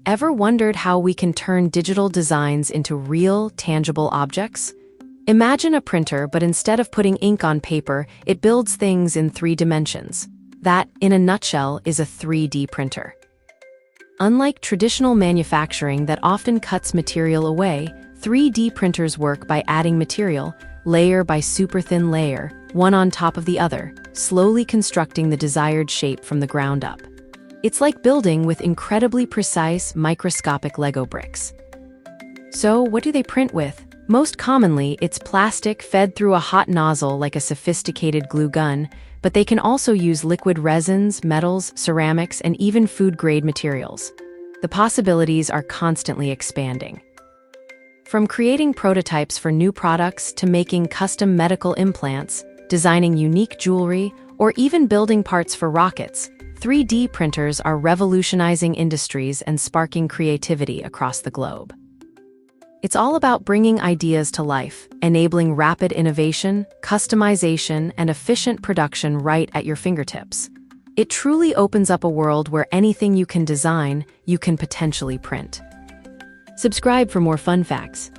Ever wondered how we can turn digital designs into real, tangible objects? Imagine a printer, but instead of putting ink on paper, it builds things in 3 dimensions. That, in a nutshell, is a 3D printer. Unlike traditional manufacturing that often cuts material away, 3D printers work by adding material, layer by super thin layer, one on top of the other, slowly constructing the desired shape from the ground up. It's like building with incredibly precise, microscopic Lego bricks. So, what do they print with? Most commonly, it's plastic fed through a hot nozzle like a sophisticated glue gun, but they can also use liquid resins, metals, ceramics, and even food-grade materials. The possibilities are constantly expanding. From creating prototypes for new products to making custom medical implants, designing unique jewelry, or even building parts for rockets, 3D printers are revolutionizing industries and sparking creativity across the globe. It's all about bringing ideas to life, enabling rapid innovation, customization, and efficient production right at your fingertips. It truly opens up a world where anything you can design, you can potentially print. Subscribe for more fun facts.